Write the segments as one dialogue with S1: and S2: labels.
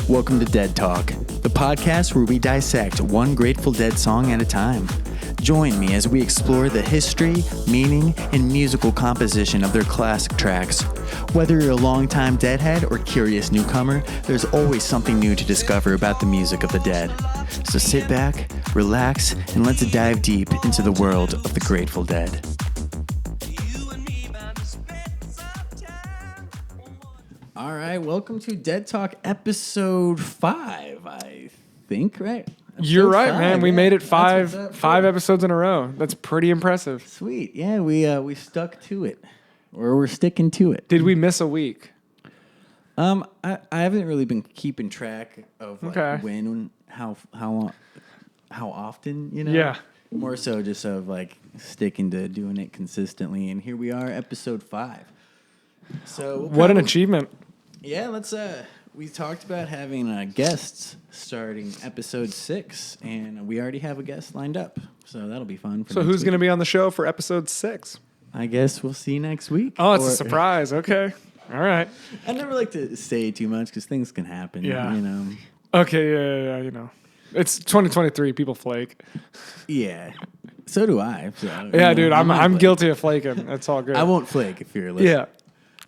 S1: Welcome to Dead Talk, the podcast where we dissect one Grateful Dead song at a time. Join me as we explore the history, meaning, and musical composition of their classic tracks. Whether you're a longtime Deadhead or curious newcomer, there's always something new to discover about the music of the Dead. So sit back, relax, and let's dive deep into the world of the Grateful Dead. All right, welcome to Dead Talk episode 5, I think, right?
S2: You're right,
S1: Episode
S2: man.
S1: 5,
S2: We
S1: yeah.
S2: made it
S1: That's
S2: five
S1: what's up.
S2: five episodes in a row. That's pretty impressive.
S1: Sweet. Yeah, we stuck to it. Or we're sticking to it.
S2: Did we miss a week?
S1: I haven't really been keeping track of like
S2: Okay.
S1: when, how often, you know?
S2: Yeah.
S1: More so just of like sticking to doing it consistently. And here we are, episode 5. So
S2: What an achievement.
S1: Yeah, let's we talked about having guests starting episode 6, and we already have a guest lined up. So that'll be fun.
S2: So who's going to be on the show for episode 6?
S1: I guess we'll see next week.
S2: Oh, it's
S1: Or-
S2: a surprise. Okay. All right.
S1: I never like to say too much because things can happen.
S2: Yeah.
S1: You know.
S2: Okay, yeah, you know. It's 2023. People flake.
S1: Yeah. So do I. So,
S2: Yeah,
S1: you know,
S2: dude,
S1: I
S2: I'm
S1: might flake.
S2: guilty of flaking. That's all good.
S1: I won't flake if you're listening.
S2: Yeah.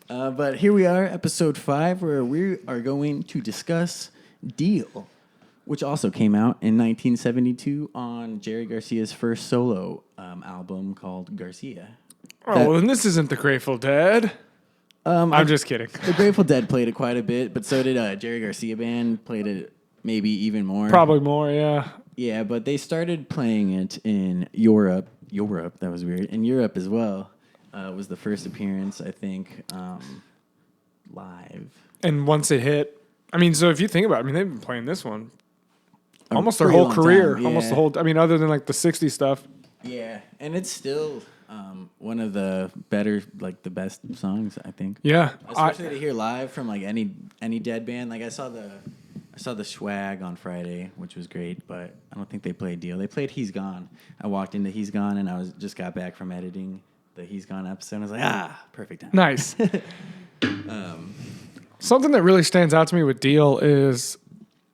S1: But here we are, episode 5, where we are going to discuss Deal, which also came out in 1972 on Jerry Garcia's first solo album called Garcia.
S2: Oh,
S1: That-
S2: well, then this isn't the Grateful Dead. I'm just kidding.
S1: The Grateful Dead played it quite a bit, but so did Jerry Garcia Band, played it maybe even more.
S2: Probably more, yeah.
S1: Yeah, but they started playing it in Europe. That was weird. In Europe as well. Was the first appearance, I think, live.
S2: And once it hit, I mean, so if you think about it, I mean, they've been playing this one almost their
S1: pretty
S2: whole
S1: long
S2: career.
S1: time,
S2: Almost
S1: yeah.
S2: the whole, I mean, other than like the 60s stuff.
S1: Yeah, and it's still one of the better, like the best songs, I think.
S2: Yeah.
S1: Especially to hear live from like any Dead band. Like I saw the Swag on Friday, which was great, but I don't think they played Deal. They played He's Gone. I walked into He's Gone, and I just got back from editing the He's Gone episode. And I was like, perfect time.
S2: Nice. Something that really stands out to me with Deal is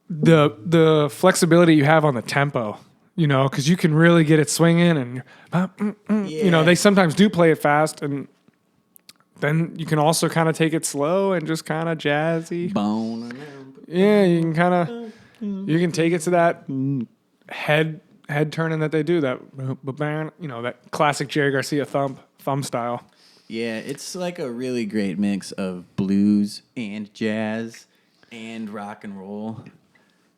S2: the flexibility you have on the tempo, you know, because you can really get it swinging and, you know,
S1: Yeah.
S2: they sometimes do play it fast, and then you can also kind of take it slow and just kind of jazzy.
S1: Bone.
S2: Yeah, you can kind of, you can take it to that head turning that they do, that, you know, that classic Jerry Garcia thumb style.
S1: Yeah, it's like a really great mix of blues and jazz and rock and roll.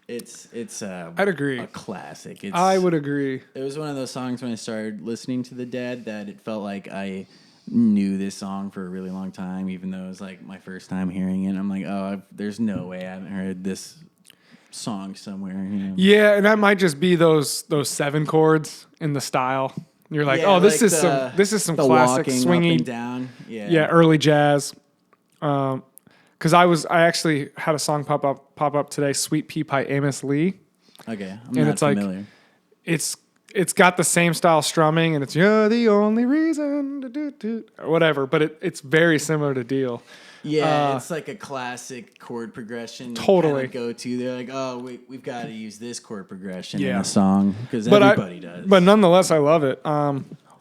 S1: It's
S2: I'd agree.
S1: a classic.
S2: I would agree.
S1: It was one of those songs when I started listening to the Dead that it felt like I knew this song for a really long time, even though it was like my first time hearing it. I'm like, there's no way I haven't heard this song somewhere. You know?
S2: Yeah, and that might just be those 7 chords in the style. You're like,
S1: Yeah,
S2: this
S1: like
S2: is some
S1: the
S2: classic
S1: walking
S2: swingy,
S1: up and down.
S2: yeah, early jazz. Because I actually had a song pop up today, "Sweet Pea Pie" Amos Lee.
S1: Okay, I'm
S2: And
S1: not
S2: it's like-
S1: familiar.
S2: It's got the same style strumming, and it's "You're the only reason to do," or whatever. But it's very similar to Deal.
S1: Yeah, it's like a classic chord progression. you
S2: Totally.
S1: kinda go to. They're like, we've got to use this chord progression in
S2: Yeah.
S1: the song because
S2: But
S1: everybody does.
S2: But nonetheless, I love it.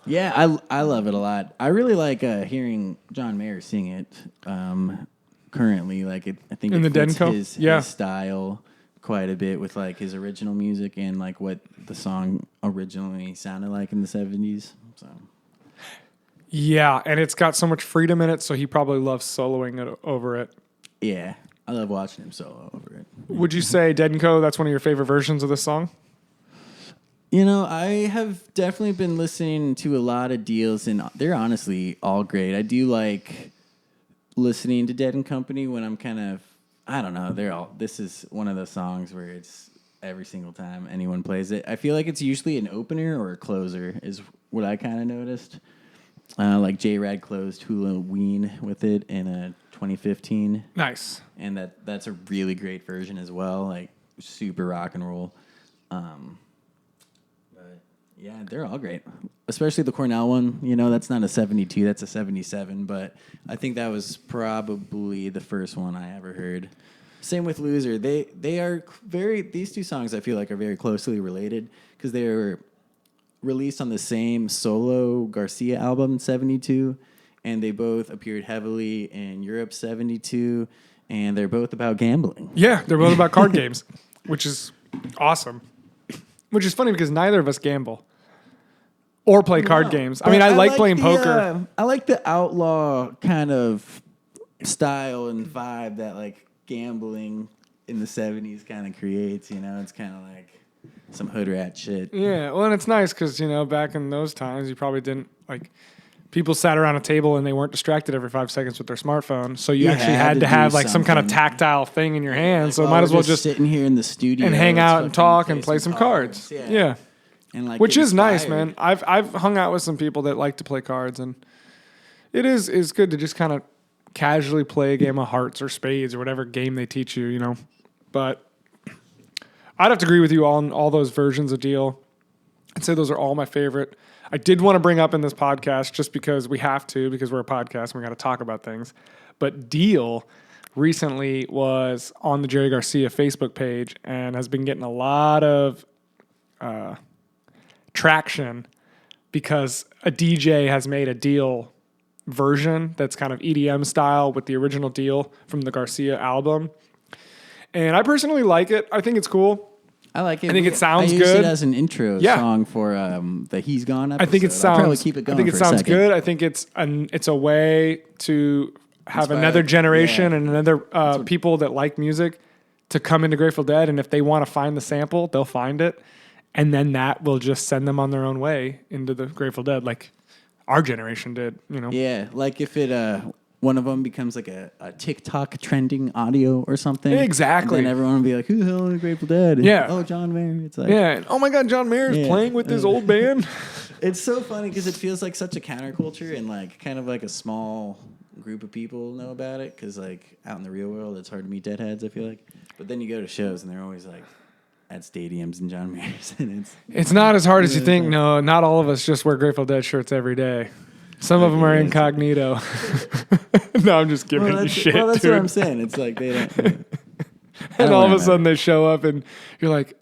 S1: Yeah, I love it a lot. I really like hearing John Mayer sing it. Currently, like I think
S2: In
S1: it
S2: the
S1: fits
S2: Denko?
S1: his
S2: Yeah.
S1: style quite a bit with like his original music and like what the song originally sounded like in the 70s. So
S2: Yeah, and it's got so much freedom in it, so he probably loves soloing it over it.
S1: yeah, I love watching him solo over it.
S2: Would you say Dead & Co., that's one of your favorite versions of this song?
S1: You know, I have definitely been listening to a lot of Deals, and they're honestly all great. I do like listening to Dead and Company when I'm kind of, I don't know, this is one of those songs where it's every single time anyone plays it. I feel like it's usually an opener or a closer is what I kind of noticed. Like J-Rad closed Halloween with it in 2015.
S2: Nice.
S1: And that's a really great version as well, like super rock and roll. But yeah, they're all great, especially the Cornell one. You know, that's not a 72, that's a 77. But I think that was probably the first one I ever heard. Same with Loser. They are very, these two songs I feel like are very closely related because they were released on the same solo Garcia album, 72, and they both appeared heavily in Europe, 72, and they're both about gambling.
S2: Yeah, they're both about card games, which is awesome. Which is funny because neither of us gamble or play card games. I mean, I like playing poker.
S1: I like the outlaw kind of style and vibe that like gambling in the 70s kind of creates, you know? It's kind of like some hood rat shit.
S2: Yeah, well, and it's nice because, you know, back in those times, you probably didn't, like, people sat around a table and they weren't distracted every 5 seconds with their smartphone. So you actually had to have, like, some kind of tactile thing in your hand.
S1: Like,
S2: so might as well just
S1: sitting here in the studio
S2: and hang out and talk and play some cards. Yeah.
S1: And like
S2: which is nice,
S1: inspired.
S2: man. I've hung out with some people that like to play cards, and it is good to just kind of casually play a game of hearts or spades or whatever game they teach you, you know. But I'd have to agree with you on all those versions of Deal. I'd say those are all my favorite. I did want to bring up in this podcast just because we have to, because we're a podcast and we got to talk about things. But Deal recently was on the Jerry Garcia Facebook page and has been getting a lot of traction because a DJ has made a Deal version that's kind of EDM style with the original Deal from the Garcia album. And I personally like it. I think it's cool.
S1: I like it.
S2: I think it sounds
S1: I used
S2: good.
S1: it as an intro song for the He's Gone episode.
S2: I think it sounds.
S1: I'll probably keep it going.
S2: I think it
S1: for a
S2: sounds
S1: second.
S2: good. I think it's a way to have
S1: Inspire,
S2: another generation
S1: yeah.
S2: and another people that like music to come into Grateful Dead, and if they want to find the sample, they'll find it, and then that will just send them on their own way into the Grateful Dead, like our generation did. You know.
S1: Yeah, like if it one of them becomes like a TikTok trending audio or something.
S2: Exactly.
S1: And then everyone will be like, who the hell is Grateful Dead? And,
S2: Yeah.
S1: oh, John Mayer. It's like,
S2: Yeah. And, oh my God, John Mayer is
S1: Yeah.
S2: playing with his old band.
S1: It's so funny because it feels like such a counterculture and like kind of like a small group of people know about it because like out in the real world, it's hard to meet deadheads, I feel like. But then you go to shows and they're always like at stadiums and John Mayer's. And
S2: It's not as hard as you think. No, not all of us just wear Grateful Dead shirts every day. Some of them are incognito. No, I'm just giving you shit,
S1: well, that's
S2: dude.
S1: what I'm saying. It's like they don't.
S2: And all of a sudden they show up and you're like,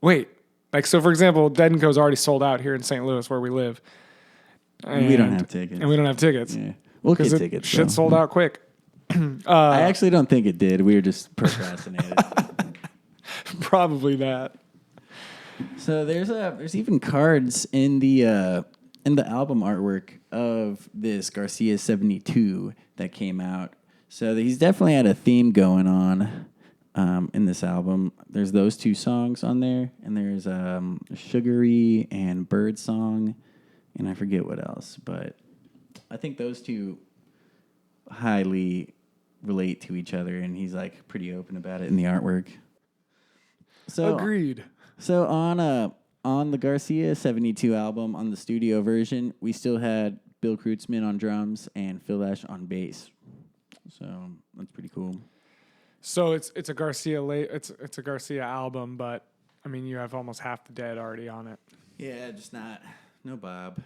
S2: wait. Like, so for example, Dead & Co's already sold out here in St. Louis where we live.
S1: We don't have tickets.
S2: And we don't have tickets.
S1: Yeah. We'll get tickets.
S2: Shit
S1: though.
S2: sold out quick.
S1: I actually don't think it did. We were just procrastinating.
S2: Probably that.
S1: So there's even cards in the album artwork of this Garcia 72 that came out. So he's definitely had a theme going on in this album. There's those two songs on there, and there's Sugary and Bird Song, and I forget what else, but I think those two highly relate to each other, and he's like pretty open about it in the artwork. So
S2: Agreed.
S1: So on the Garcia 72 album, on the studio version, we still had Bill Kreutzmann on drums and Phil Lesh on bass. So that's pretty cool.
S2: So it's a Garcia it's a Garcia album, but I mean you have almost half the Dead already on it.
S1: Yeah, just no Bob.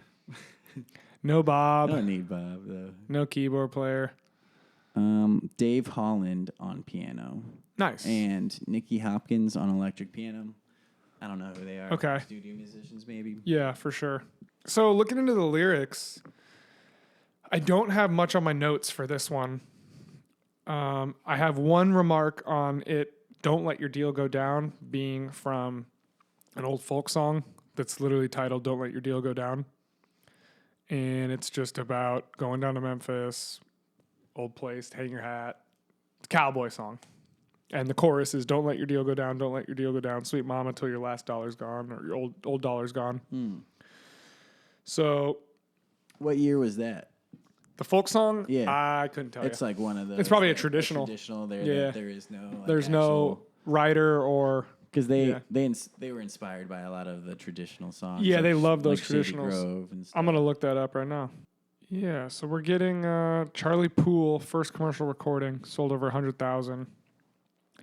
S2: No Bob.
S1: I don't need Bob though.
S2: No keyboard player.
S1: Dave Holland on piano.
S2: Nice.
S1: And Nicky Hopkins on electric piano. I don't know who they are.
S2: Okay.
S1: Studio musicians maybe.
S2: Yeah, for sure. So looking into the lyrics, I don't have much on my notes for this one. I have one remark on it, Don't Let Your Deal Go Down, being from an old folk song that's literally titled Don't Let Your Deal Go Down. And it's just about going down to Memphis, old place, hang your hat. It's a cowboy song. And the chorus is Don't let your deal go down, don't let your deal go down, sweet mama, till your last dollar's gone or your old dollar's gone. So
S1: What year was that?
S2: the folk song,
S1: Yeah.
S2: I couldn't tell you.
S1: It's like one of those.
S2: It's probably a
S1: that-
S2: traditional.
S1: Traditional. There,
S2: Yeah.
S1: that there is no. Like,
S2: There's no writer or
S1: because they
S2: Yeah.
S1: they were inspired by a lot of the traditional songs.
S2: Yeah,
S1: of,
S2: they love those
S1: like Shady
S2: traditionals.
S1: Grove and stuff.
S2: I'm going to look that up right now. Yeah, so we're getting Charlie Poole, first commercial recording, sold over 100,000. And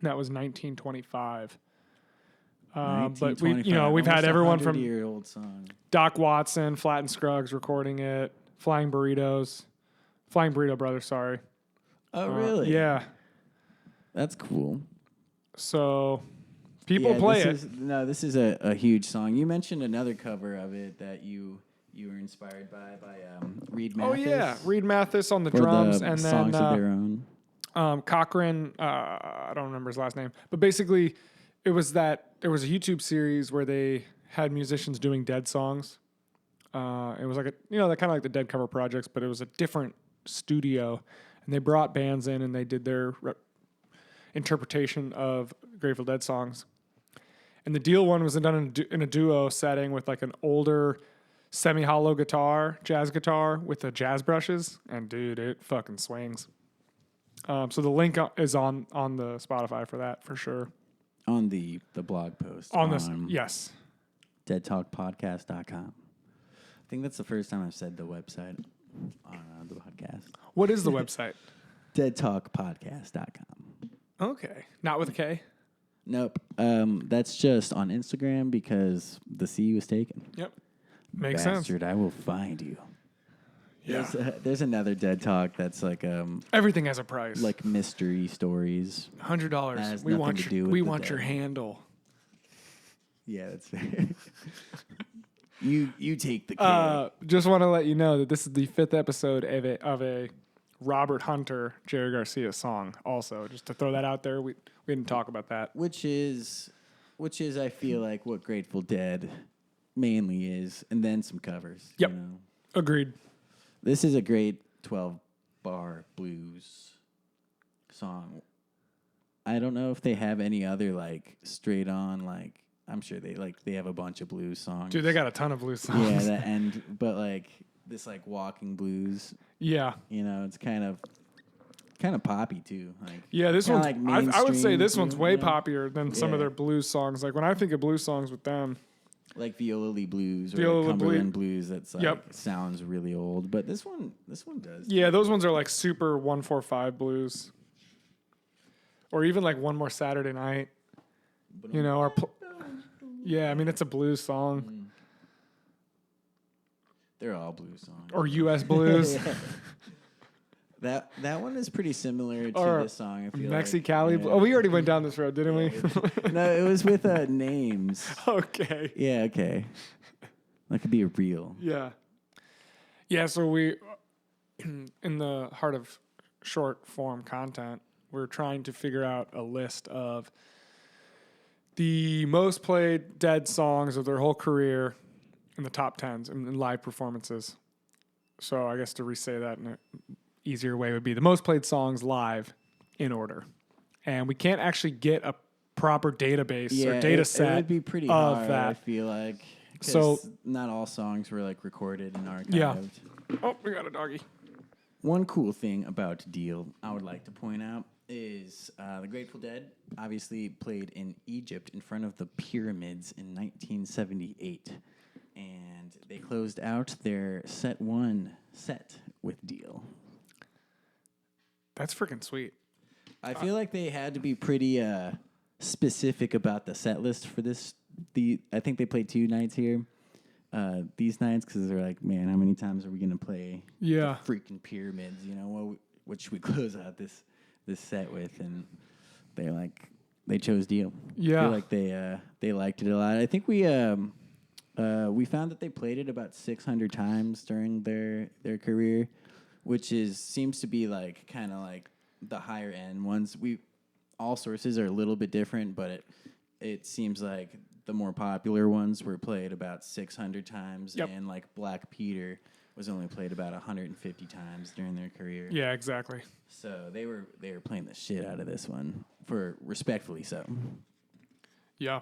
S2: that was 1925. But we've had everyone from
S1: year-old song.
S2: Doc Watson, Flat and Scruggs recording it, Flying Burrito Brothers, sorry.
S1: Oh, really?
S2: Yeah.
S1: That's cool.
S2: So people play it.
S1: This is a huge song. You mentioned another cover of it that you were inspired by Reed Mathis.
S2: Oh yeah, Reed Mathis on the
S1: for
S2: drums,
S1: the
S2: and
S1: songs
S2: then
S1: of their own.
S2: Cochran. I don't remember his last name, but basically, it was that there was a YouTube series where they had musicians doing Dead songs. It was like that kind of like the Dead cover projects, but it was a different studio, and they brought bands in and they did their interpretation of Grateful Dead songs. And the Deal one was done in a duo setting with like an older semi-hollow guitar, jazz guitar with the jazz brushes, and dude, it fucking swings. So the link is on the Spotify for that for sure.
S1: On the blog post.
S2: On this, yes.
S1: deadtalkpodcast.com. I think that's the first time I've said the website on the podcast.
S2: What is the website?
S1: deadtalkpodcast.com.
S2: Okay. Not with a K?
S1: Nope. That's just on Instagram because the C was taken.
S2: Yep. Makes
S1: Bastard,
S2: sense.
S1: I will find you.
S2: Yeah.
S1: There's another Dead Talk that's like
S2: everything has a price.
S1: like mystery stories.
S2: $100. We want your handle.
S1: Yeah, that's fair. You take the K.
S2: Just want to let you know that this is the 5th episode of a Robert Hunter, Jerry Garcia song. Also, just to throw that out there, we didn't talk about that.
S1: Which is I feel like what Grateful Dead mainly is, and then some covers.
S2: Yep.
S1: You know?
S2: Agreed.
S1: This is a great 12-bar blues song. I don't know if they have any other like straight on like. I'm sure they have a bunch of blues songs.
S2: Dude, they got a ton of blues songs.
S1: Yeah, but like this like walking blues.
S2: Yeah.
S1: You know, it's kind of poppy too. Like
S2: yeah, this one's.
S1: like
S2: I would say this
S1: mainstream
S2: one's
S1: too,
S2: way
S1: you know?
S2: poppier than some of
S1: Yeah.
S2: their blues songs. Like when I think of blues songs with them,
S1: like Viola Lee blues or
S2: Viola
S1: like
S2: Lee
S1: Cumberland blues. That's like
S2: Yep.
S1: sounds really old, but this one does.
S2: yeah, those ones are like super 145 blues, or even like One More Saturday Night. You know, yeah, I mean it's a blues song
S1: They're all blues songs.
S2: or U.S. blues.
S1: That one is pretty similar to
S2: Or
S1: this song. I feel
S2: Mexicali.
S1: like.
S2: Oh, we already went down this road, didn't we?
S1: No, it was with names.
S2: Okay.
S1: Yeah, okay. That could be a real.
S2: Yeah. Yeah, so we, in the heart of short form content, we're trying to figure out a list of the most played Dead songs of their whole career in the top 10s in live performances. So I guess to re-say that in an easier way would be the most played songs live in order. And we can't actually get a proper database or data set
S1: it would be pretty
S2: of
S1: hard,
S2: that.
S1: I feel like. 'Cause
S2: So-
S1: not all songs were like recorded and archived.
S2: Yeah. Oh, we got a doggy.
S1: One cool thing about Deal I would like to point out is the Grateful Dead obviously played in Egypt in front of the pyramids in 1978. And they closed out their set with Deal.
S2: That's freaking sweet.
S1: I feel like they had to be pretty specific about the set list for this. I think they played 2 nights here. These nights because they're like, man, how many times are we gonna play?
S2: Yeah.
S1: The freaking pyramids. You know what should we close out this set with? And they chose Deal.
S2: Yeah.
S1: I feel like they liked it a lot. I think we found that they played it about 600 times during their career, which seems to be like kind of like the higher end ones. All sources are a little bit different, but it seems like the more popular ones were played about 600 times,
S2: Yep.
S1: and like Black Peter was only played about 150 times during their career.
S2: Yeah, exactly.
S1: So they were playing the shit out of this one, for respectfully so.
S2: Yeah.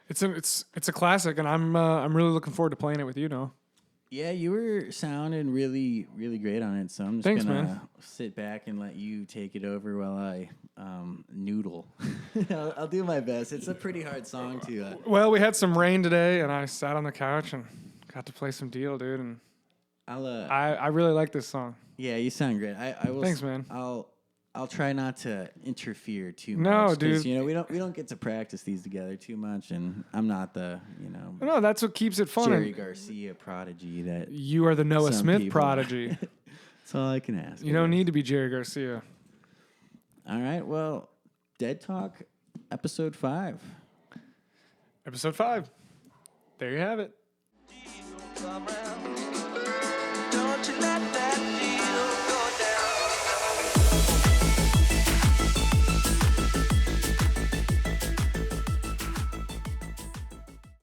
S2: It's a classic, and I'm really looking forward to playing it with you now.
S1: Yeah, you were sounding really, really great on it, so I'm just
S2: Thanks,
S1: gonna
S2: man.
S1: sit back and let you take it over while I noodle. I'll do my best. It's a pretty hard song to.
S2: Well, we had some rain today, and I sat on the couch and got to play some Deal, dude. And I really like this song.
S1: Yeah, you sound great. I will.
S2: Thanks, man.
S1: I'll try not to interfere too
S2: No,
S1: much. 'Cause,
S2: dude.
S1: You know, we don't get to practice these together too much, and I'm not the
S2: No, that's what keeps it fun.
S1: Jerry
S2: and
S1: Garcia prodigy that.
S2: You are the Noah
S1: Some
S2: Smith
S1: people-
S2: prodigy.
S1: That's all I can ask.
S2: You don't need to be Jerry Garcia.
S1: All right. Well, Dead Talk episode 5.
S2: Episode 5. There you have it.
S3: Come round.